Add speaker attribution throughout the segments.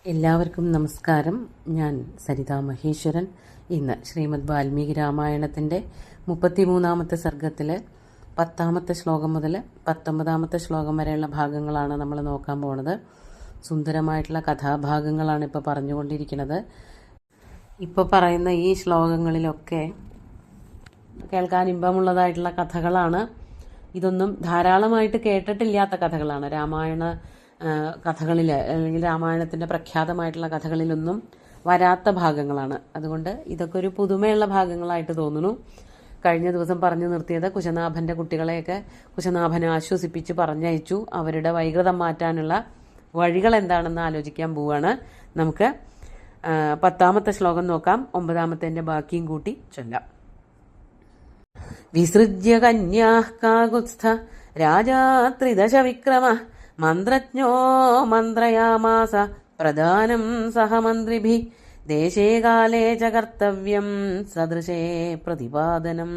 Speaker 1: എല്ലാവർക്കും നമസ്കാരം. ഞാൻ സരിതാ മഹേശ്വരൻ. ഇന്ന് ശ്രീമദ് വാൽമീകി രാമായണത്തിൻ്റെ 33-ാമത്തെ സർഗത്തിലെ 10-ാമത്തെ ശ്ലോകം മുതൽ 19-ാമത്തെ ശ്ലോകം വരെയുള്ള ഭാഗങ്ങളാണ് നമ്മൾ നോക്കാൻ പോകുന്നത്. സുന്ദരമായിട്ടുള്ള കഥാഭാഗങ്ങളാണ് ഇപ്പോൾ പറഞ്ഞുകൊണ്ടിരിക്കുന്നത്. ഇപ്പോൾ പറയുന്ന ഈ ശ്ലോകങ്ങളിലൊക്കെ കേൾക്കാൻ ഇമ്പമുള്ളതായിട്ടുള്ള കഥകളാണ്. ഇതൊന്നും ധാരാളമായിട്ട് കേട്ടിട്ടില്ലാത്ത കഥകളാണ്. രാമായണ കഥകളിൽ അല്ലെങ്കിൽ രാമായണത്തിൻ്റെ പ്രഖ്യാതമായിട്ടുള്ള കഥകളിലൊന്നും വരാത്ത ഭാഗങ്ങളാണ്. അതുകൊണ്ട് ഇതൊക്കെ ഒരു പുതുമയുള്ള ഭാഗങ്ങളായിട്ട് തോന്നുന്നു. കഴിഞ്ഞ ദിവസം പറഞ്ഞു നിർത്തിയത് കുശനാഭൻ്റെ കുട്ടികളെയൊക്കെ കുശനാഭനെ ആശ്വസിപ്പിച്ച് പറഞ്ഞയച്ചു. അവരുടെ വൈകൃതം മാറ്റാനുള്ള വഴികൾ എന്താണെന്ന് ആലോചിക്കാൻ പോവുകയാണ്. നമുക്ക് 10-ാമത്തെ ശ്ലോകം നോക്കാം. 9-ാമത്തെ ബാക്കിയും കൂട്ടി ചൊല്ലാം. വിസൃജ്യ കന്യാഃ കാകുത്സ്ഥ രാജാ ത്രിദശ വിക്രമ മന്ത്രജ്ഞോ മന്ത്രയാമാസ പ്രധാനം സഹമന്ത്രിഭിഃ ദേശേ കാലേ ച കർത്തവ്യം സദൃശേ പ്രതിപാദനം.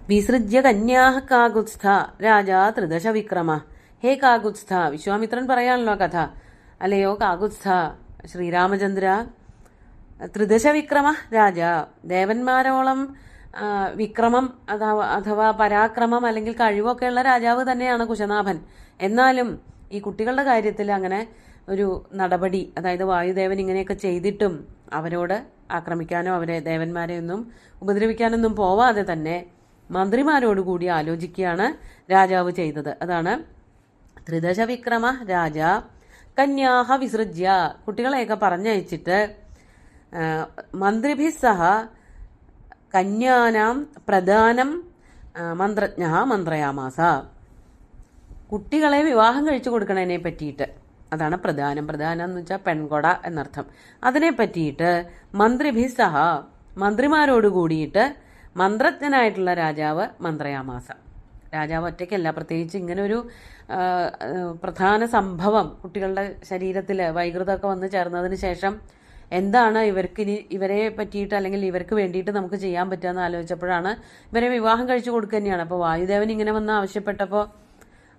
Speaker 1: വിസൃജ്യ കന്യാഃ കാകുത്സ്ഥ രാജാ ത്രിദശ വിക്രമ. ഹേ കാകുത്സ്ഥ, വിശ്വാമിത്രൻ പറയാണല്ലോ കഥ. അല്ലയോ കാകുത്സ്ഥ ശ്രീരാമചന്ദ്ര, ത്രിദശ വിക്രമ രാജ, ദേവന്മാരോളം വിക്രമം അഥവാ പരാക്രമം അല്ലെങ്കിൽ കഴിവൊക്കെയുള്ള രാജാവ് തന്നെയാണ് കുശനാഭൻ. എന്നാലും ഈ കുട്ടികളുടെ കാര്യത്തിൽ അങ്ങനെ ഒരു നടപടി, അതായത് വായുദേവൻ ഇങ്ങനെയൊക്കെ ചെയ്തിട്ടും അവരോട് ആക്രമിക്കാനോ അവരെ ദേവന്മാരെ ഒന്നും ഉപദ്രവിക്കാനൊന്നും പോവാതെ തന്നെ മന്ത്രിമാരോടുകൂടി ആലോചിക്കുകയാണ് രാജാവ് ചെയ്തത്. അതാണ് ത്രിദശ വിക്രമ രാജ കന്യാഹ വിസൃജ്യ, കുട്ടികളെയൊക്കെ പറഞ്ഞയച്ചിട്ട് മന്ത്രിഭി സഹ കന്യാനാം പ്രധാനം മന്ത്രജ്ഞ മന്ത്രയാമാസ. കുട്ടികളെ വിവാഹം കഴിച്ചു കൊടുക്കണതിനെ പറ്റിയിട്ട്, അതാണ് പ്രധാനം. പ്രധാനം എന്ന് വെച്ചാൽ പെൺകൊട എന്നർത്ഥം. അതിനെ പറ്റിയിട്ട് മന്ത്രിഭി സഹ, മന്ത്രിമാരോട് കൂടിയിട്ട് മന്ത്രജ്ഞനായിട്ടുള്ള രാജാവ് മന്ത്രയാമാസ. രാജാവ് ഒറ്റയ്ക്കല്ല, പ്രത്യേകിച്ച് ഇങ്ങനെ ഒരു പ്രധാന സംഭവം കുട്ടികളുടെ ശരീരത്തിൽ വൈകൃതമൊക്കെ വന്ന് ചേർന്നതിന് ശേഷം എന്താണ് ഇവരെ പറ്റിയിട്ട് അല്ലെങ്കിൽ ഇവർക്ക് വേണ്ടിയിട്ട് നമുക്ക് ചെയ്യാൻ പറ്റുകയെന്ന് ആലോചിച്ചപ്പോഴാണ് ഇവരെ വിവാഹം കഴിച്ചു കൊടുക്കുക തന്നെയാണ്. അപ്പോൾ വായുദേവൻ ഇങ്ങനെ വന്ന് ആവശ്യപ്പെട്ടപ്പോൾ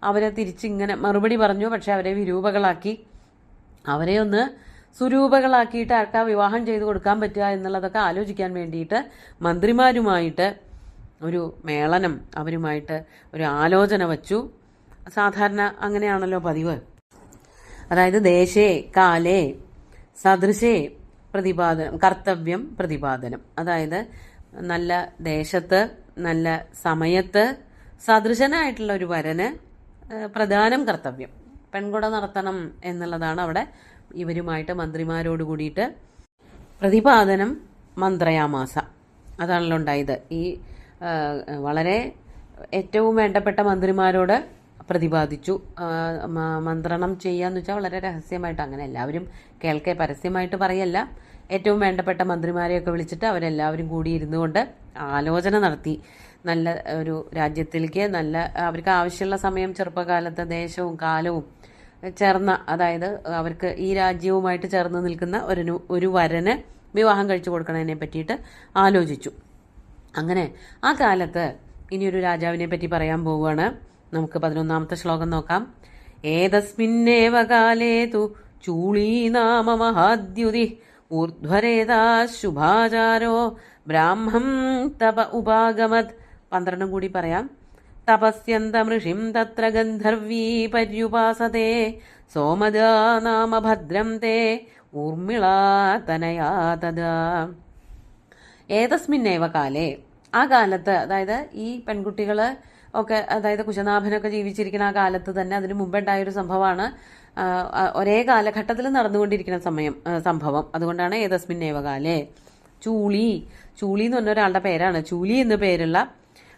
Speaker 1: അവരെ തിരിച്ചിങ്ങനെ മറുപടി പറഞ്ഞു. പക്ഷെ അവരെ വിരൂപകളാക്കി, അവരെ ഒന്ന് സുരൂപകളാക്കിയിട്ട് ആർക്കാ വിവാഹം ചെയ്തു കൊടുക്കാൻ പറ്റുക എന്നുള്ളതൊക്കെ ആലോചിക്കാൻ വേണ്ടിയിട്ട് മന്ത്രിമാരുമായിട്ട് ഒരു മേളനം, അവരുമായിട്ട് ഒരു ആലോചന വച്ചു. സാധാരണ അങ്ങനെയാണല്ലോ പതിവ്. അതായത് ദേശേ കാലേ സദൃശേ പ്രതിപാദനം, കർത്തവ്യം പ്രതിപാദനം. അതായത് നല്ല ദേശത്ത് നല്ല സമയത്ത് സദൃശനായിട്ടുള്ള ഒരു വരന് പ്രധാനം കർത്തവ്യം, പെൺകൊട നടത്തണം എന്നുള്ളതാണ് അവിടെ ഇവരുമായിട്ട് മന്ത്രിമാരോട് കൂടിയിട്ട് പ്രതിപാദനം മന്ത്രയാമാസ. അതാണല്ലോ ഉണ്ടായത്. ഈ വളരെ ഏറ്റവും വേണ്ടപ്പെട്ട മന്ത്രിമാരോട് പ്രതിപാദിച്ചു. മന്ത്രണം ചെയ്യാന്ന് വെച്ചാൽ വളരെ രഹസ്യമായിട്ട്, അങ്ങനെ എല്ലാവരും കേൾക്കെ പരസ്യമായിട്ട് പറയല്ല. ഏറ്റവും വേണ്ടപ്പെട്ട മന്ത്രിമാരെയൊക്കെ വിളിച്ചിട്ട് അവരെല്ലാവരും കൂടി ഇരുന്നു കൊണ്ട് ആലോചന നടത്തി. നല്ല ഒരു രാജ്യത്തിലേക്ക് നല്ല അവർക്ക് ആവശ്യമുള്ള സമയം, ചെറുപ്പകാലത്ത് ദേശവും കാലവും ചേർന്ന, അതായത് അവർക്ക് ഈ രാജ്യവുമായിട്ട് ചേർന്ന് നിൽക്കുന്ന ഒരു വരന് വിവാഹം കഴിച്ചു കൊടുക്കണതിനെ പറ്റിയിട്ട് ആലോചിച്ചു. അങ്ങനെ ആ കാലത്ത് ഇനിയൊരു രാജാവിനെ പറ്റി പറയാൻ പോവുകയാണ്. നമുക്ക് 11-ാമത്തെ ശ്ലോകം നോക്കാം. ഏതസ്മിന്നേവ കാലേ തു ചൂളീ നാമ മഹാദ്യുതി ഊർധ്വരേതാ ശുഭാചാരോ ബ്രാഹ്മം തപ ഉപാഗമത്. 12 കൂടി പറയാം. തപസ്യന്തമൃഷിം തത്ര ഗന്ധർവീ പര്യുപാസതേ സോമദാ നാമ ഭദ്രം തേ ഊർമിളാ തനയാ തദാ. ഏതസ്മിന്നേവ കാലേ, ആ കാലത്ത്, അതായത് ഈ പെൺകുട്ടികൾ ഒക്കെ, അതായത് കുശനാഭനൊക്കെ ജീവിച്ചിരിക്കുന്ന ആ കാലത്ത് തന്നെ, അതിന് മുമ്പുണ്ടായൊരു സംഭവമാണ്. ഒരേ കാലഘട്ടത്തിൽ നടന്നുകൊണ്ടിരിക്കുന്ന സംഭവം. അതുകൊണ്ടാണ് ഏതസ്മിന്നേവ കാലേ. ചൂളി എന്ന് പറഞ്ഞ ഒരാളുടെ പേരാണ്. ചൂലി എന്ന പേരുള്ള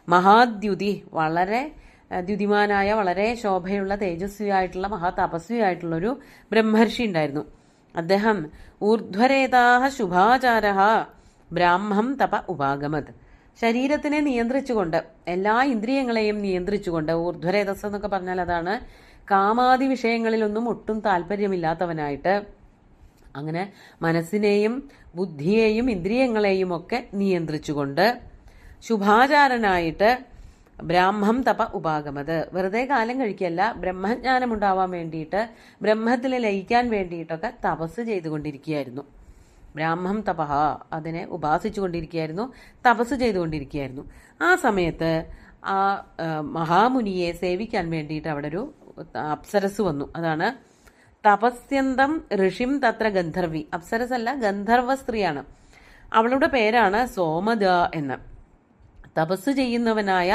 Speaker 1: മഹാദ്യുതി, വളരെ ദ്യുതിമാനായ, വളരെ ശോഭയുള്ള, തേജസ്വിയായിട്ടുള്ള, മഹാതപസ്വിയായിട്ടുള്ളൊരു ബ്രഹ്മർഷി ഉണ്ടായിരുന്നു. അദ്ദേഹം ഊർധ്വരേതാഹ ശുഭാചാരഃ ബ്രാഹ്മം തപ ഉപാഗമത്. ശരീരത്തിനെ നിയന്ത്രിച്ചുകൊണ്ട്, എല്ലാ ഇന്ദ്രിയങ്ങളെയും നിയന്ത്രിച്ചുകൊണ്ട്, ഊർധ്വരേതസ് എന്നൊക്കെ പറഞ്ഞാൽ അതാണ് കാമാദി വിഷയങ്ങളിലൊന്നും ഒട്ടും താല്പര്യമില്ലാത്തവനായിട്ട്, അങ്ങനെ മനസ്സിനെയും ബുദ്ധിയെയും ഇന്ദ്രിയങ്ങളെയും ഒക്കെ നിയന്ത്രിച്ചുകൊണ്ട്, ശുഭാചാരനായിട്ട്, ബ്രാഹ്മം തപ ഉപാഗമത്, വെറുതെ കാലം കഴിക്കല്ല, ബ്രഹ്മജ്ഞാനം ഉണ്ടാവാൻ വേണ്ടിയിട്ട്, ബ്രഹ്മത്തിൽ ലയിക്കാൻ വേണ്ടിയിട്ടൊക്കെ തപസ് ചെയ്തുകൊണ്ടിരിക്കുകയായിരുന്നു. ബ്രാഹ്മം തപഹ, അതിനെ ഉപാസിച്ചു കൊണ്ടിരിക്കുകയായിരുന്നു, തപസ് ചെയ്തുകൊണ്ടിരിക്കുകയായിരുന്നു. ആ സമയത്ത് ആ മഹാമുനിയെ സേവിക്കാൻ വേണ്ടിയിട്ട് അവിടെ ഒരു അപ്സരസ് വന്നു. അതാണ് തപസ്യന്തം ഋഷിം തത്ര ഗന്ധർവി. അപ്സരസല്ല, ഗന്ധർവ സ്ത്രീയാണ്. അവളുടെ പേരാണ് സോമദ എന്ന്. തപസ് ചെയ്യുന്നവനായ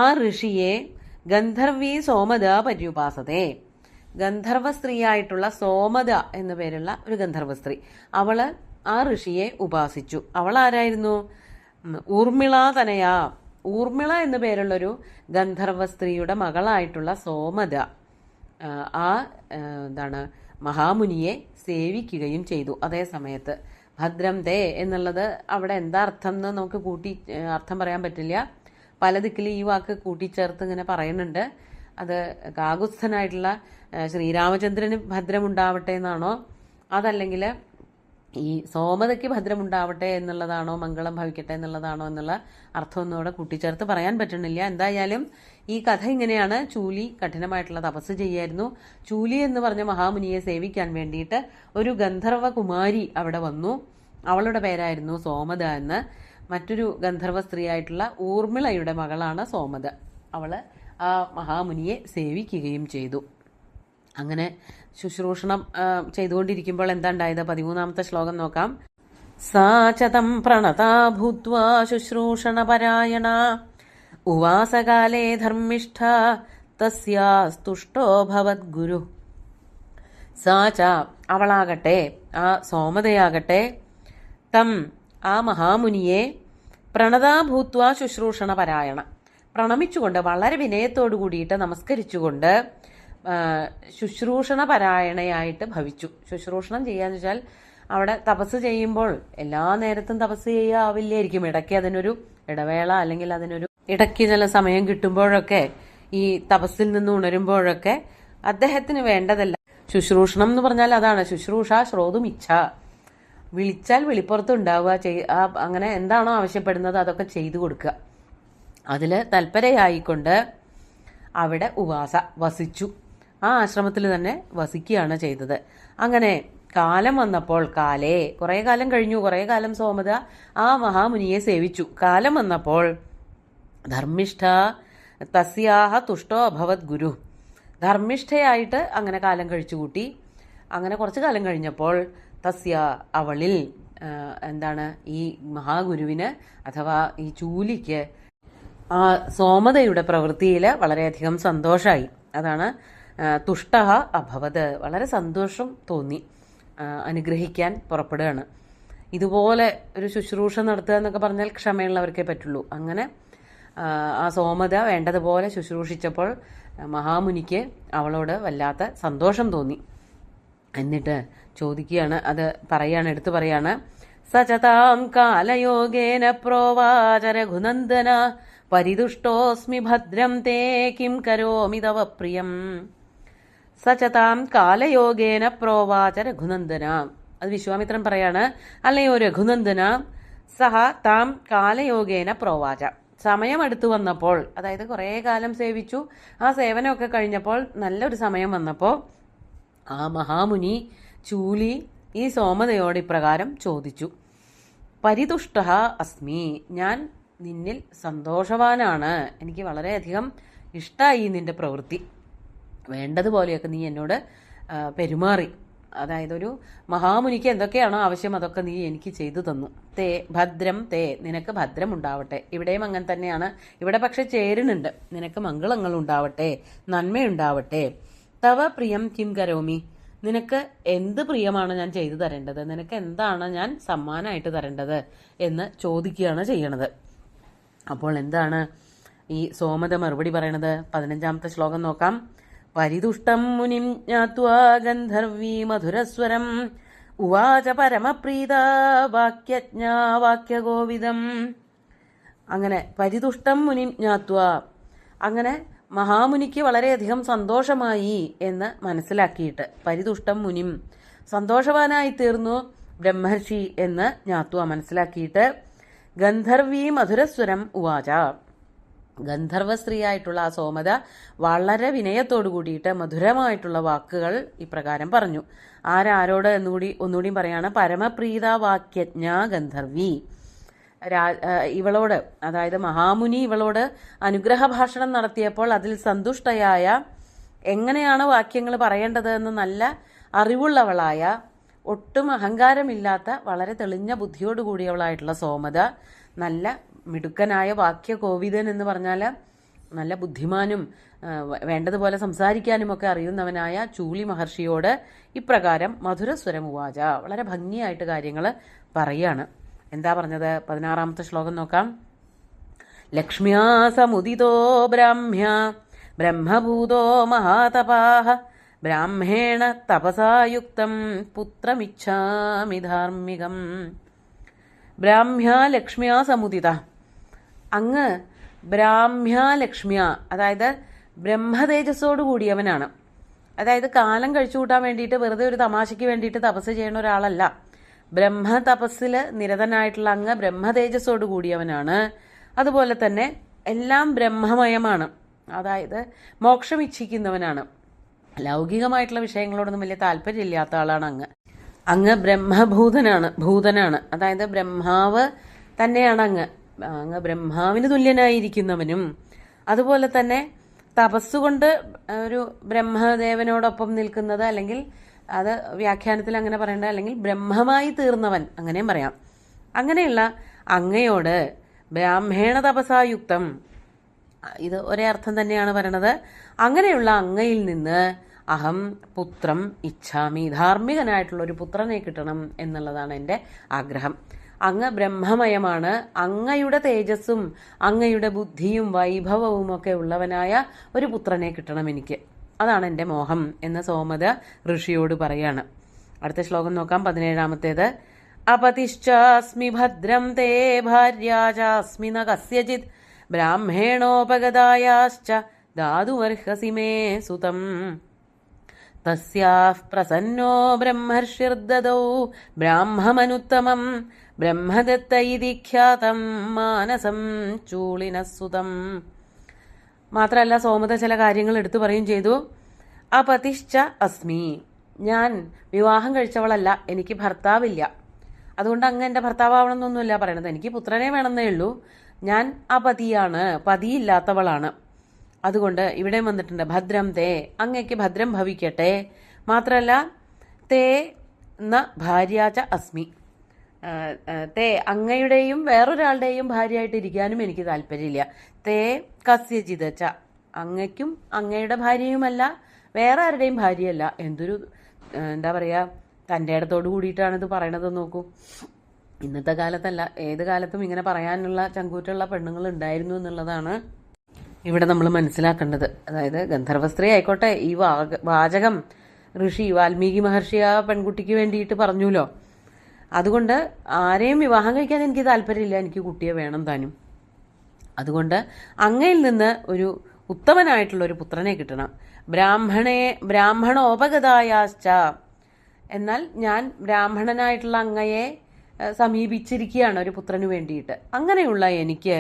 Speaker 1: ആ ഋഷിയെ ഗന്ധർവി സോമദ പര്യുപാസതേ. ഗന്ധർവ സ്ത്രീയായിട്ടുള്ള സോമദ എന്നു പേരുള്ള ഒരു ഗന്ധർവ സ്ത്രീ, അവള് ആ ഋഷിയെ ഉപാസിച്ചു. അവൾ ആരായിരുന്നു? ഊർമിള തനയ. ഊർമിള എന്നു പേരുള്ളൊരു ഗന്ധർവ സ്ത്രീയുടെ മകളായിട്ടുള്ള സോമദ ആ എന്താണ് മഹാമുനിയെ സേവിക്കുകയും ചെയ്തു. അതേ സമയത്ത് ഭദ്രം തേ എന്നുള്ളത് അവിടെ എന്താ അർത്ഥം എന്ന് നമുക്ക് അർത്ഥം പറയാൻ പറ്റില്ല. പല ദിക്കിൽ ഈ വാക്ക് കൂട്ടിച്ചേർത്ത് ഇങ്ങനെ പറയുന്നുണ്ട്. അത് കാകുത്സ്ഥനായിട്ടുള്ള ശ്രീരാമചന്ദ്രന് ഭദ്രമുണ്ടാവട്ടെ എന്നാണോ, അതല്ലെങ്കിൽ ഈ സോമതയ്ക്ക് ഭദ്രമുണ്ടാവട്ടെ എന്നുള്ളതാണോ, മംഗളം ഭവിക്കട്ടെ എന്നുള്ളതാണോ എന്നുള്ള അർത്ഥമൊന്നും അവിടെ കൂട്ടിച്ചേർത്ത് പറയാൻ പറ്റണില്ല. എന്തായാലും ഈ കഥ ഇങ്ങനെയാണ്. ചൂലി കഠിനമായിട്ടുള്ള തപസ് ചെയ്യായിരുന്നു. ചൂലി എന്ന് പറഞ്ഞ മഹാമുനിയെ സേവിക്കാൻ വേണ്ടിയിട്ട് ഒരു ഗന്ധർവ കുമാരി അവിടെ വന്നു. അവളുടെ പേരായിരുന്നു സോമദ എന്ന്. മറ്റൊരു ഗന്ധർവ സ്ത്രീയായിട്ടുള്ള ഊർമിളയുടെ മകളാണ് സോമദ. അവള് ആ മഹാമുനിയെ സേവിക്കുകയും ചെയ്തു. അങ്ങനെ ശുശ്രൂഷണം ചെയ്തുകൊണ്ടിരിക്കുമ്പോൾ എന്താ ഉണ്ടായത്? 13ാമത്തെ ശ്ലോകം നോക്കാം. സാചതം പ്രണതാ ഭൂത്വാ ശുശ്രൂഷണപരായണ ഉവാസകാലേ ധർമ്മിഷ്ഠ തസ്യാസ്തുഷ്ടോ ഭവദ്ഗുരു. സാച അവളാകട്ടെ, ആ സോമതയാകട്ടെ, തം ആ മഹാമുനിയെ പ്രണതാ ഭൂത്വാ ശുശ്രൂഷണപരായണ പ്രണമിച്ചുകൊണ്ട്, വളരെ വിനയത്തോടു കൂടിയിട്ട് നമസ്കരിച്ചുകൊണ്ട് ശുശ്രൂഷണപരായണയായിട്ട് ഭവിച്ചു. ശുശ്രൂഷണം ചെയ്യാന്ന് വെച്ചാൽ അവിടെ തപസ് ചെയ്യുമ്പോൾ എല്ലാ നേരത്തും തപസ് ചെയ്യാവില്ലായിരിക്കും. ഇടയ്ക്ക് അതിനൊരു ഇടവേള, അല്ലെങ്കിൽ അതിനൊരു ഇടയ്ക്ക് ചില സമയം കിട്ടുമ്പോഴൊക്കെ, ഈ തപസ്സിൽ നിന്ന് ഉണരുമ്പോഴൊക്കെ അദ്ദേഹത്തിന് വേണ്ടതല്ല. ശുശ്രൂഷണം എന്ന് പറഞ്ഞാൽ അതാണ്. ശുശ്രൂഷ ശ്രോതും ഇച്ഛ, വിളിച്ചാൽ വെളിപ്പുറത്ത് ഉണ്ടാവുക, അങ്ങനെ എന്താണോ ആവശ്യപ്പെടുന്നത് അതൊക്കെ ചെയ്തു കൊടുക്കുക. അതിൽ തൽപരയായിക്കൊണ്ട് അവിടെ വസിച്ചു. ആ ആശ്രമത്തിൽ തന്നെ വസിക്കുകയാണ് ചെയ്തത്. അങ്ങനെ കാലം വന്നപ്പോൾ, കുറെ കാലം കഴിഞ്ഞു, കുറെ കാലം സോമദ ആ മഹാമുനിയെ സേവിച്ചു. കാലം വന്നപ്പോൾ ധർമ്മിഷ്ഠ തസ്യാഹ തുഷ്ടോ അഭവത് ഗുരു. ധർമ്മിഷ്ഠയായിട്ട് അങ്ങനെ കാലം കഴിച്ചുകൂട്ടി. അങ്ങനെ കുറച്ചു കാലം കഴിഞ്ഞപ്പോൾ തസ്യ അവളിൽ എന്താണ്, ഈ മഹാഗുരുവിന് അഥവാ ഈ ചൂലിക്ക് ആ സോമതയുടെ പ്രവൃത്തിയിൽ വളരെയധികം സന്തോഷമായി. അതാണ് തുഷ്ട അഭവത്, വളരെ സന്തോഷം തോന്നി. അനുഗ്രഹിക്കാൻ പുറപ്പെടുകയാണ്. ഇതുപോലെ ഒരു ശുശ്രൂഷ നടത്തുക എന്നൊക്കെ പറഞ്ഞാൽ ക്ഷമയുള്ളവർക്കേ പറ്റുള്ളൂ. അങ്ങനെ ആ സോമത വേണ്ടതുപോലെ ശുശ്രൂഷിച്ചപ്പോൾ മഹാമുനിക്ക് അവളോട് വല്ലാത്ത സന്തോഷം തോന്നി. എന്നിട്ട് ചോദിക്കുകയാണ്, അത് എടുത്തു പറയാണ്. സചതാം കാലയോഗേന പ്രോവാച രഘുനന്ദന പരിതുഷ്ടോസ്മി ഭദ്രം തേ കിം കരോമി തവ പ്രിയം. സചതാം കാലയോഗേന പ്രോവാച രഘുനന്ദന. അത് വിശ്വാമിത്രൻ പറയാണ്, അല്ലയോ രഘുനന്ദന, സഹ താം കാലയോഗേന പ്രോവാച. സമയം അടുത്തു വന്നപ്പോൾ, അതായത് കുറേ കാലം സേവിച്ചു, ആ സേവനമൊക്കെ കഴിഞ്ഞപ്പോൾ നല്ലൊരു സമയം വന്നപ്പോൾ ആ മഹാമുനി ചൂലി ഈ സോമതയോട് ഇപ്രകാരം ചോദിച്ചു. പരിതുഷ്ട അസ്മി, ഞാൻ നിന്നിൽ സന്തോഷവാനാണ്, എനിക്ക് വളരെയധികം ഇഷ്ടമായി നിന്റെ പ്രവൃത്തി, വേണ്ടതുപോലെയൊക്കെ നീ എന്നോട് പെരുമാറി. അതായത് ഒരു മഹാമുനിക്ക് എന്തൊക്കെയാണോ ആവശ്യം അതൊക്കെ നീ എനിക്ക് ചെയ്തു തന്നു. തേ ഭദ്രം തേ, നിനക്ക് ഭദ്രം ഉണ്ടാവട്ടെ. ഇവിടെയും അങ്ങനെ തന്നെയാണ്. ഇവിടെ പക്ഷെ ചേരുന്നുണ്ട്, നിനക്ക് മംഗളങ്ങൾ ഉണ്ടാവട്ടെ, നന്മയുണ്ടാവട്ടെ. തവ പ്രിയം കിം കരോമി, നിനക്ക് എന്ത് പ്രിയമാണ് ഞാൻ ചെയ്തു തരേണ്ടത്, നിനക്ക് എന്താണ് ഞാൻ സമ്മാനമായിട്ട് തരേണ്ടത് എന്ന് ചോദിക്കുകയാണ് ചെയ്യണത്. അപ്പോൾ എന്താണ് ഈ സോമത മറുപടി പറയണത്? 15ാമത്തെ ശ്ലോകം നോക്കാം. പരിതുഷ്ടം മുനിം ജ്ഞാത്വാ ഗന്ധർവീ മധുരസ്വരം ഉവാച പരമപ്രീത വാക്യജ്ഞാ വാക്യഗോവിദം. അങ്ങനെ പരിതുഷ്ടം മുനിം ജ്ഞാത്വാ, അങ്ങനെ മഹാമുനിക്ക് വളരെയധികം സന്തോഷമായി എന്ന് മനസ്സിലാക്കിയിട്ട്, പരിതുഷ്ടം മുനിം, സന്തോഷവാനായി തീർന്നു ബ്രഹ്മർഷി എന്ന് ജ്ഞാത്വാ മനസ്സിലാക്കിയിട്ട്, ഗന്ധർവീ മധുരസ്വരം ഉവാച, ഗന്ധർവ സ്ത്രീയായിട്ടുള്ള ആ സോമത വളരെ വിനയത്തോടു കൂടിയിട്ട് മധുരമായിട്ടുള്ള വാക്കുകൾ ഇപ്രകാരം പറഞ്ഞു. ആരോട് ഒന്നുകൂടി പറയാണ്. പരമപ്രീത വാക്യജ്ഞ ഗന്ധർവി. ഇവളോട്, അതായത് മഹാമുനി ഇവളോട് അനുഗ്രഹ ഭാഷണം നടത്തിയപ്പോൾ അതിൽ സന്തുഷ്ടയായ, എങ്ങനെയാണ് വാക്യങ്ങൾ പറയേണ്ടത് എന്ന് നല്ല അറിവുള്ളവളായ, ഒട്ടും അഹങ്കാരമില്ലാത്ത, വളരെ തെളിഞ്ഞ ബുദ്ധിയോടുകൂടിയവളായിട്ടുള്ള സോമത, നല്ല മിടുക്കനായ വാക്യകോവിദൻ എന്ന് പറഞ്ഞാൽ നല്ല ബുദ്ധിമാനും വേണ്ടതുപോലെ സംസാരിക്കാനും ഒക്കെ അറിയുന്നവനായ ചൂളി മഹർഷിയോട് ഇപ്രകാരം മധുരസ്വരം ഉവാച, വളരെ ഭംഗിയായിട്ട് കാര്യങ്ങൾ പറയാണ്. എന്താ പറഞ്ഞത്? 16ാമത്തെ ശ്ലോകം നോക്കാം. ലക്ഷ്മ്യാ സമുദിതോ ബ്രാഹ്മ്യ ബ്രഹ്മഭൂതോ മഹാതപാഃ ബ്രാഹ്മേണ തപസായുക്തം പുത്രമിച്ഛാമി ധാർമ്മികം. ബ്രാഹ്മ്യ ലക്ഷ്മ്യാ സമുദിത. അങ്ങ് ബ്രാഹ്മ്യ ലക്ഷ്മ്യ, അതായത് ബ്രഹ്മതേജസ്സോട് കൂടിയവനാണ്. അതായത് കാലം കഴിച്ചു കൂട്ടാൻ വേണ്ടിയിട്ട് വെറുതെ ഒരു തമാശയ്ക്ക് വേണ്ടിയിട്ട് തപസ് ചെയ്യുന്ന ഒരാളല്ല. ബ്രഹ്മ തപസ്സിൽ നിരതനായിട്ടുള്ള അങ്ങ് ബ്രഹ്മതേജസ്സോട് കൂടിയവനാണ്. അതുപോലെ തന്നെ എല്ലാം ബ്രഹ്മമയമാണ്. അതായത് മോക്ഷം ഇച്ഛിക്കുന്നവനാണ്. ലൗകികമായിട്ടുള്ള വിഷയങ്ങളോടൊന്നും വലിയ താല്പര്യമില്ലാത്ത ആളാണ് അങ്ങ്. അങ്ങ് ഭൂതനാണ്. അതായത് ബ്രഹ്മാവ് തന്നെയാണ് അങ്ങ്. ബ്രഹ്മാവിന് തുല്യനായിരിക്കുന്നവനും, അതുപോലെ തന്നെ തപസ്സുകൊണ്ട് ഒരു ബ്രഹ്മദേവനോടൊപ്പം നിൽക്കുന്നത്, അല്ലെങ്കിൽ അത് വ്യാഖ്യാനത്തിൽ അങ്ങനെ പറയേണ്ട, അല്ലെങ്കിൽ ബ്രഹ്മമായി തീർന്നവൻ, അങ്ങനെയും പറയാം. അങ്ങനെയുള്ള അങ്ങയോട് ബ്രാഹ്മണ തപസായുക്തം, ഇത് ഒരേ അർത്ഥം തന്നെയാണ് പറയണത്. അങ്ങനെയുള്ള അങ്ങയിൽ നിന്ന് അഹം പുത്രം ഇച്ഛാമി, ധാർമ്മികനായിട്ടുള്ള ഒരു പുത്രനെ കിട്ടണം എന്നുള്ളതാണ് എൻ്റെ ആഗ്രഹം. അങ്ങ് ബ്രഹ്മമയമാണ്. അങ്ങയുടെ തേജസ്സും അങ്ങയുടെ ബുദ്ധിയും വൈഭവവും ഒക്കെ ഉള്ളവനായ ഒരു പുത്രനെ കിട്ടണം എനിക്ക്. അതാണ് എൻ്റെ മോഹം എന്ന് സോമത ഋഷിയോട് പറയാണ്. അടുത്ത ശ്ലോകം നോക്കാം. 17ാമത്തേത്. അപതിശ്ചാസ്മി ഭദ്രം തേ ഭാര്യാചാസ്മി ന കസ്യചിത് ബ്രാഹ്മണോപഗതായാശ്ച ദാതുമർഹസി മേ സുതം തസ്യാഃ പ്രസന്നോ ബ്രഹ്മർഷിർദദൗ ബ്രാഹ്മമനുത്തമം ബ്രഹ്മദത്ത ഇതി ഖ്യാതം മാനസം ചൂളിനസുതം. മാത്രമല്ല സോമത ചില കാര്യങ്ങൾ എടുത്തു പറയും ചെയ്തു. അപതിശ്ച അസ്മി, ഞാൻ വിവാഹം കഴിച്ചവളല്ല, എനിക്ക് ഭർത്താവില്ല. അതുകൊണ്ട് അങ്ങ് എൻ്റെ ഭർത്താവണമെന്നൊന്നുമില്ല പറയണത്. എനിക്ക് പുത്രനെ വേണമെന്നേ ഉള്ളൂ. ഞാൻ അപതിയാണ്, പതിയില്ലാത്തവളാണ്. അതുകൊണ്ട് ഇവിടെ വന്നിട്ടുണ്ട് ഭദ്രം തേ, അങ്ങയ്ക്ക് ഭദ്രം ഭവിക്കട്ടെ. മാത്രമല്ല തേ ന ഭാര്യാച അസ്മി, തേ അങ്ങയുടെയും വേറൊരാളുടെയും ഭാര്യയായിട്ട് ഇരിക്കാനും എനിക്ക് താല്പര്യമില്ല. തേ കസ്യചിതച്ച, അങ്ങയ്ക്കും അങ്ങയുടെ ഭാര്യയുമല്ല, വേറെ ആരുടെയും ഭാര്യയല്ല. എന്തൊരു എന്താ പറയുക, തൻ്റെ ഇടത്തോട് കൂടിയിട്ടാണ് ഇത് പറയണത് നോക്കൂ. ഇന്നത്തെ കാലത്തല്ല, ഏത് കാലത്തും ഇങ്ങനെ പറയാനുള്ള ചങ്കൂറ്റുള്ള പെണ്ണുങ്ങൾ ഉണ്ടായിരുന്നു എന്നുള്ളതാണ് ഇവിടെ നമ്മൾ മനസ്സിലാക്കേണ്ടത്. അതായത് ഗന്ധർവസ്ത്രീ ആയിക്കോട്ടെ, ഈ വാചകം ഋഷി വാൽമീകി മഹർഷി ആ പെൺകുട്ടിക്ക് വേണ്ടിയിട്ട് പറഞ്ഞുല്ലോ. അതുകൊണ്ട് ആരെയും വിവാഹം കഴിക്കാൻ എനിക്ക് താല്പര്യമില്ല, എനിക്ക് കുട്ടിയെ വേണം താനും. അതുകൊണ്ട് അങ്ങയിൽ നിന്ന് ഒരു ഉത്തമനായിട്ടുള്ള ഒരു പുത്രനെ കിട്ടണം. ബ്രാഹ്മണോപഗതായാശ്ച, എന്നാൽ ഞാൻ ബ്രാഹ്മണനായിട്ടുള്ള അങ്ങയെ സമീപിച്ചിരിക്കുകയാണ് ഒരു പുത്രന് വേണ്ടിയിട്ട്. അങ്ങനെയുള്ള എനിക്ക്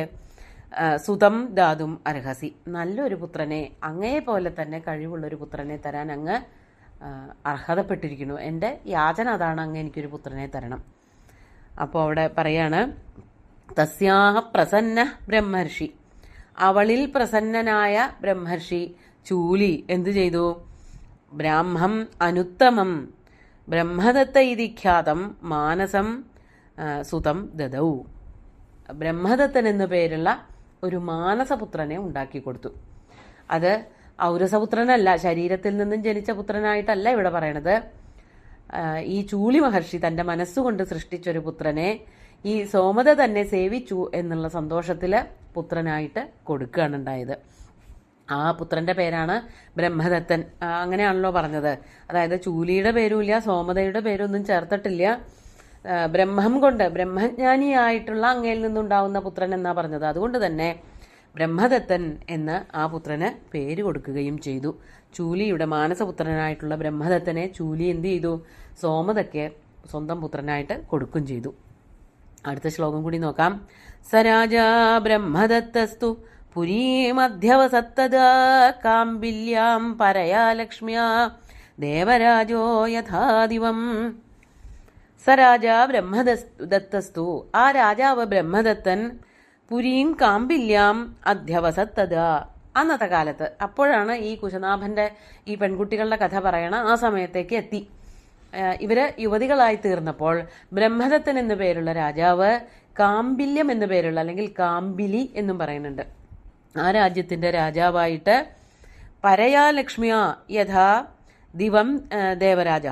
Speaker 1: സുതം ദാതും അർഹസി, നല്ലൊരു പുത്രനെ, അങ്ങയെ പോലെ തന്നെ കഴിവുള്ളൊരു പുത്രനെ തരാൻ അങ്ങ് അർഹതപ്പെട്ടിരിക്കുന്നു. എൻ്റെ യാചന അതാണ്, അങ്ങ് എനിക്കൊരു പുത്രനെ തരണം. അപ്പോൾ അവിടെ പറയാണ് തസ്യാഹ പ്രസന്ന ബ്രഹ്മർഷി, അവളിൽ പ്രസന്നനായ ബ്രഹ്മർഷി ചൂലി എന്തു ചെയ്തു? ബ്രാഹ്മം അനുത്തമം ബ്രഹ്മദത്ത ഇതി ഖ്യാതം മാനസം സുതം ദദൗ, ബ്രഹ്മദത്തൻ എന്നു പേരുള്ള ഒരു മാനസപുത്രനെ ഉണ്ടാക്കി കൊടുത്തു. അത് ഔരസപുത്രനല്ല, ശരീരത്തിൽ നിന്നും ജനിച്ച പുത്രനായിട്ടല്ല ഇവിടെ പറയണത്. ഈ ചൂളി മഹർഷി തൻ്റെ മനസ്സുകൊണ്ട് സൃഷ്ടിച്ചൊരു പുത്രനെ ഈ സോമത തന്നെ സേവിച്ചു എന്നുള്ള സന്തോഷത്തിൽ പുത്രനായിട്ട് കൊടുക്കുകയാണ് ഉണ്ടായത്. ആ പുത്രന്റെ പേരാണ് ബ്രഹ്മദത്തൻ. അങ്ങനെയാണല്ലോ പറഞ്ഞത്. അതായത് ചൂലിയുടെ പേരുമില്ല, സോമതയുടെ പേരൊന്നും ചേർത്തിട്ടില്ല. ബ്രഹ്മം കൊണ്ട് ബ്രഹ്മജ്ഞാനിയായിട്ടുള്ള അങ്ങയിൽ നിന്നുണ്ടാവുന്ന പുത്രൻ എന്നാ പറഞ്ഞത്. അതുകൊണ്ട് തന്നെ ബ്രഹ്മദത്തൻ എന്ന് ആ പുത്രന് പേര് കൊടുക്കുകയും ചെയ്തു. ചൂലിയുടെ മാനസപുത്രനായിട്ടുള്ള ബ്രഹ്മദത്തനെ ചൂലി എന്ത് ചെയ്തു? സോമതയ്ക്ക് സ്വന്തം പുത്രനായിട്ട് കൊടുക്കുകയും ചെയ്തു. അടുത്ത ശ്ലോകം കൂടി നോക്കാം. സരാജാ ബ്രഹ്മദത്തസ്തു പുരീമധ്യവസത്തദാ കാമ്പില്യാം പരയാ ലക്ഷ്മ്യാ ദേവരാജോ യഥാദിവം. സ രാജാ ബ്രഹ്മദത്തസ്തു, ആ രാജാവ് ബ്രഹ്മദത്തൻ പുരീം കാമ്പില്യാം അധ്യവസത്തദാ, അന്നത്തെ കാലത്ത്, അപ്പോഴാണ് ഈ കുശനാഭന്റെ ഈ പെൺകുട്ടികളുടെ കഥ പറയണ ആ സമയത്തേക്ക് എത്തി. ഇവര് യുവതികളായി തീർന്നപ്പോൾ ബ്രഹ്മദത്തൻ എന്നു പേരുള്ള രാജാവ് കാമ്പില്യം എന്നു പേരുള്ള, അല്ലെങ്കിൽ കാമ്പിലി എന്നും പറയുന്നുണ്ട്, ആ രാജ്യത്തിന്റെ രാജാവായിട്ട് പരയാ ലക്ഷ്മിയ യഥാ ദിവം ദേവരാജ,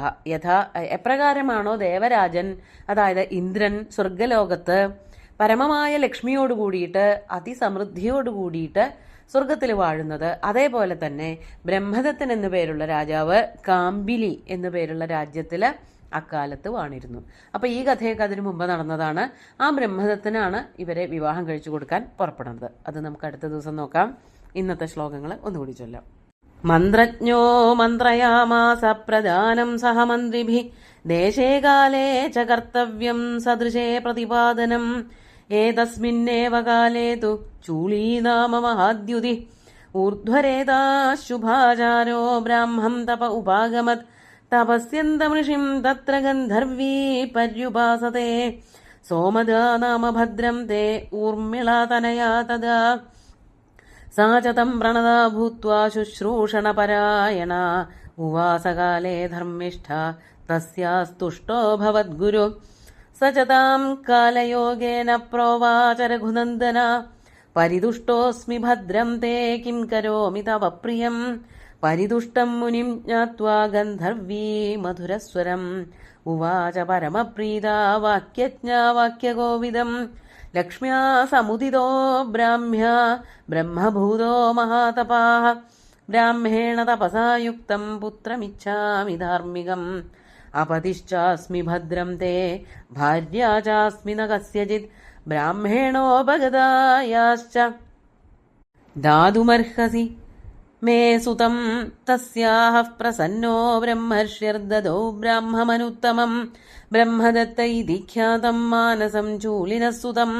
Speaker 1: എപ്രകാരമാണോ ദേവരാജൻ, അതായത് ഇന്ദ്രൻ സ്വർഗലോകത്ത് പരമമായ ലക്ഷ്മിയോട് കൂടിയിട്ട് അതിസമൃദ്ധിയോട് കൂടിയിട്ട് സ്വർഗത്തിൽ വാഴുന്നത്, അതേപോലെ തന്നെ ബ്രഹ്മദത്തൻ എന്നു പേരുള്ള രാജാവ് കാമ്പിലി എന്നു പേരുള്ള രാജ്യത്തിൽ അക്കാലത്ത് വാണിരുന്നു. അപ്പൊ ഈ കഥയൊക്കെ അതിനു മുമ്പ് നടന്നതാണ്. ആ ബ്രഹ്മദത്തനാണ് ഇവരെ വിവാഹം കഴിച്ചു കൊടുക്കാൻ പുറപ്പെടുന്നത്. അത് നമുക്ക് അടുത്ത ദിവസം നോക്കാം. ഇന്നത്തെ ശ്ലോകങ്ങൾ ഒന്നുകൂടി ചൊല്ലാം. മന്ത്രജ്ഞോ മന്ത്രയാമാസ പ്രധാനം സഹമന്ത്രിഭി ദേശേ കാലേ ച കർത്തവ്യം സദൃശേ പ്രതിപാദനം ഏതസ്മിന്നേവ കാലേ തു ചൂളീ നാമ മഹാദ്യുതി ഊർധ്വരേതാ ശുഭാചാരോ ബ്രാഹ്മം തപ ഉപാഗമത് തപസ്യന്തമൃഷിം തത്ര ഗന്ധർവീ പര്യുപാസത്തെ സോമദാ നാമ ഭദ്രം തേ ഊർമിളാ തനയാ തദാ സാ ച തം പ്രണതാ ഭൂത്വാ ശുശ്രൂഷണപരായണ ഉവാസകാലേ ധർമ്മിഷ്ഠ തസ്യാസ്തുഷ്ടോ ഭവദ്ഗുരു സ ച താം കാലയോഗേന പ്രോവാച രഘുനന്ദന പരിതുഷ്ടോസ്മി ഭദ്രം തേ കിം കരോമി തവ പ്രിയം പരിതുഷ്ടം മുനിം ജ്ഞാത്വാ ഗന്ധർവീ മധുരസ്വരം ഉവാച പരമപ്രീതാ വാക്യജ്ഞാ വാക്യകോവിദം ലക്ഷ്മ്യാ സമുദിതോ ബ്രാഹ്മ്യ ബ്രഹ്മഭൂതോ മഹാതപാഃ ബ്രാഹ്മേണ തപസാ യുക്തം പുത്രമിച്ഛാമി ധാർമ്മികം അപതിശ്ചാസ്മി ഭദ്രം തേ ഭാര്യാ ചാസ്മി ന കസ്യചിത് ബ്രാഹ്മേണോപഗതായാശ്ച ദാതുമർഹസി മേ സുതം തസ്യാഹ പ്രസന്നോ ബ്രഹ്മർഷ്യർദദോ ബ്രാഹ്മമനുത്തമം ബ്രഹ്മദത്ത ഇതി ഖ്യാതം മാനസം ചൂലിനസുതം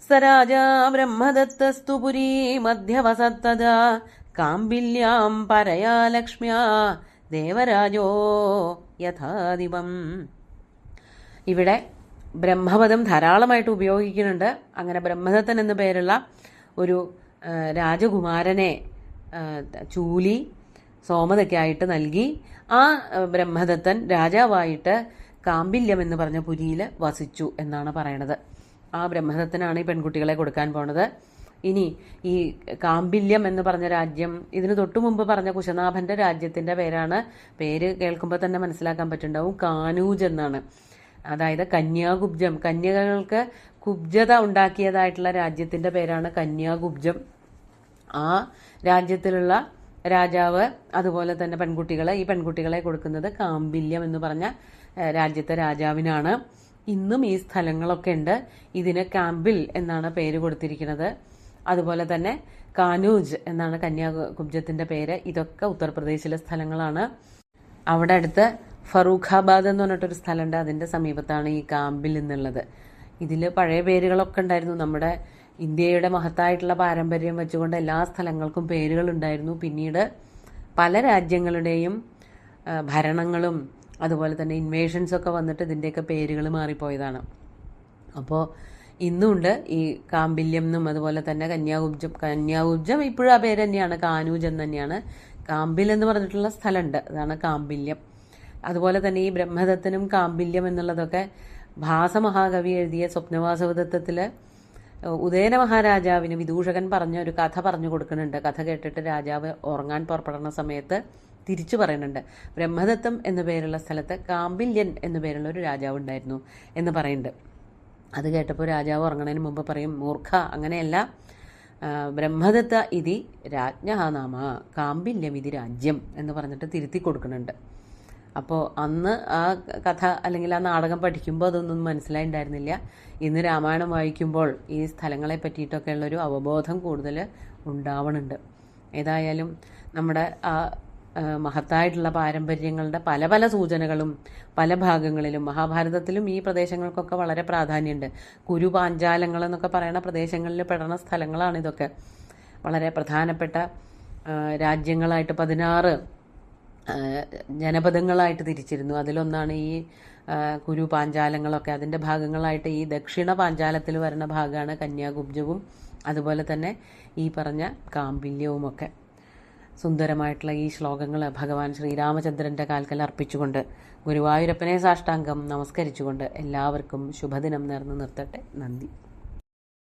Speaker 1: സ രാജാ ബ്രഹ്മദത്തസ്തു പുരീമധ്യവസത്തദാ കാമ്പില്യാം പരയാ ലക്ഷ്മ്യാ ദേവരാജോ യഥാദിവം. ഇവിടെ ബ്രഹ്മപദം ധാരാളമായിട്ട് ഉപയോഗിക്കുന്നുണ്ട്. അങ്ങനെ ബ്രഹ്മദത്തൻ എന്നു പേരുള്ള ഒരു രാജകുമാരനെ ചൂലി സോമതയ്ക്കായിട്ട് നൽകി. ആ ബ്രഹ്മദത്തൻ രാജാവായിട്ട് കാമ്പില്യം എന്ന് പറഞ്ഞ പുരിയിൽ വസിച്ചു എന്നാണ് പറയണത്. ആ ബ്രഹ്മദത്തനാണ് ഈ പെൺകുട്ടികളെ കൊടുക്കാൻ പോണത്. ഇനി ഈ കാമ്പില്യം എന്ന് പറഞ്ഞ രാജ്യം, ഇതിനു തൊട്ടു മുമ്പ് പറഞ്ഞ കുശനാഭന്റെ രാജ്യത്തിന്റെ പേരാണ്, പേര് കേൾക്കുമ്പോൾ തന്നെ മനസ്സിലാക്കാൻ പറ്റുന്നുണ്ടാവും, കാനൂജ് എന്നാണ്. അതായത് കന്യാകുബ്ജം, കന്യകകൾക്ക് കുബ്ജത ഉണ്ടാക്കിയതായിട്ടുള്ള രാജ്യത്തിന്റെ പേരാണ് കന്യാകുബ്ജം. ആ രാജ്യത്തിലുള്ള രാജാവ് അതുപോലെ തന്നെ ഈ പെൺകുട്ടികളെ കൊടുക്കുന്നത് കാമ്പില്യം എന്ന് പറഞ്ഞ രാജ്യത്തെ രാജാവിനാണ്. ഇന്നും ഈ സ്ഥലങ്ങളൊക്കെ ഉണ്ട്. ഇതിന് കാമ്പിൽ എന്നാണ് പേര് കൊടുത്തിരിക്കുന്നത്. അതുപോലെ തന്നെ കാനൂജ് എന്നാണ് കന്യാകുബ്ജത്തിന്റെ പേര്. ഇതൊക്കെ ഉത്തർപ്രദേശിലെ സ്ഥലങ്ങളാണ്. അവിടെ അടുത്ത് ഫറൂഖാബാദ് എന്ന് പറഞ്ഞിട്ടൊരു സ്ഥലമുണ്ട്, അതിന്റെ സമീപത്താണ് ഈ കാമ്പിൽ എന്നുള്ളത്. ഇതിൽ പഴയ പേരുകളൊക്കെ ഉണ്ടായിരുന്നു. നമ്മുടെ ഇന്ത്യയുടെ മഹത്തായിട്ടുള്ള പാരമ്പര്യം വെച്ചുകൊണ്ട് എല്ലാ സ്ഥലങ്ങൾക്കും പേരുകൾ ഉണ്ടായിരുന്നു. പിന്നീട് പല രാജ്യങ്ങളുടെയും ഭരണങ്ങളും അതുപോലെ തന്നെ ഇൻവേഷൻസ് ഒക്കെ വന്നിട്ട് ഇതിൻ്റെയൊക്കെ പേരുകൾ മാറിപ്പോയതാണ്. അപ്പോൾ ഇന്നുണ്ട് ഈ കാമ്പില്യം എന്നും അതുപോലെ തന്നെ കന്യാകുബ്ജം ഇപ്പോഴും ആ പേര് തന്നെയാണ്, കാനൂജ് എന്ന് തന്നെയാണ്. കാമ്പിൽ എന്ന് പറഞ്ഞിട്ടുള്ള സ്ഥലമുണ്ട്, അതാണ് കാമ്പില്യം. അതുപോലെ തന്നെ ഈ ബ്രഹ്മദത്തനും കാമ്പില്യം എന്നുള്ളതൊക്കെ ഭാസമഹാകവി എഴുതിയ സ്വപ്നവാസവദത്തത്തിൽ ഉദയന മഹാരാജാവിന് വിദൂഷകൻ പറഞ്ഞ ഒരു കഥ പറഞ്ഞു കൊടുക്കുന്നുണ്ട്. കഥ കേട്ടിട്ട് രാജാവ് ഉറങ്ങാൻ പുറപ്പെടുന്ന സമയത്ത് തിരിച്ചു പറയുന്നുണ്ട്, ബ്രഹ്മദത്തം എന്നു പേരുള്ള സ്ഥലത്ത് കാമ്പില്യൻ എന്നു പേരുള്ള ഒരു രാജാവ് ഉണ്ടായിരുന്നു എന്ന് പറയുന്നുണ്ട്. അത് കേട്ടപ്പോൾ രാജാവ് ഉറങ്ങണതിന് മുമ്പ് പറയും, മൂർഖ, അങ്ങനെയല്ല, ബ്രഹ്മദത്ത ഇതി രാജ്ഞഃ നാമ കാമ്പില്യം ഇതി രാജ്യം എന്ന് പറഞ്ഞിട്ട് തിരുത്തി കൊടുക്കുന്നുണ്ട്. അപ്പോൾ അന്ന് ആ കഥ അല്ലെങ്കിൽ ആ നാടകം പഠിക്കുമ്പോൾ അതൊന്നും മനസ്സിലായിട്ടുണ്ടായിരുന്നില്ല. ഇന്ന് രാമായണം വായിക്കുമ്പോൾ ഈ സ്ഥലങ്ങളെ പറ്റിയിട്ടൊക്കെയുള്ളൊരു അവബോധം കൂടുതൽ ഉണ്ടാവണുണ്ട്. ഏതായാലും നമ്മുടെ ആ മഹത്തായിട്ടുള്ള പാരമ്പര്യങ്ങളുടെ പല പല സൂചനകളും പല ഭാഗങ്ങളിലും, മഹാഭാരതത്തിലും ഈ പ്രദേശങ്ങൾക്കൊക്കെ വളരെ പ്രാധാന്യമുണ്ട്. കുരു പാഞ്ചാലങ്ങൾ എന്നൊക്കെ പറയുന്ന പ്രദേശങ്ങളിൽ പെടുന്ന സ്ഥലങ്ങളാണ് ഇതൊക്കെ. വളരെ പ്രധാനപ്പെട്ട രാജ്യങ്ങളായിട്ട് 16 ജനപദങ്ങളായിട്ട് തിരിച്ചിരുന്നു. അതിലൊന്നാണ് ഈ കുരു പാഞ്ചാലങ്ങളൊക്കെ. അതിൻ്റെ ഭാഗങ്ങളായിട്ട് ഈ ദക്ഷിണ പാഞ്ചാലത്തിൽ വരുന്ന ഭാഗമാണ് കന്യാകുബ്ജവും അതുപോലെ തന്നെ ഈ പറഞ്ഞ കാമ്പില്യവുമൊക്കെ. സുന്ദരമായിട്ടുള്ള ഈ ശ്ലോകങ്ങൾ ഭഗവാൻ ശ്രീരാമചന്ദ്രൻ്റെ കാൽക്കൽ അർപ്പിച്ചുകൊണ്ട് ഗുരുവായൂരപ്പനെ സാഷ്ടാംഗം നമസ്കരിച്ചുകൊണ്ട് എല്ലാവർക്കും ശുഭദിനം നേർന്നു നിർത്തട്ടെ. നന്ദി.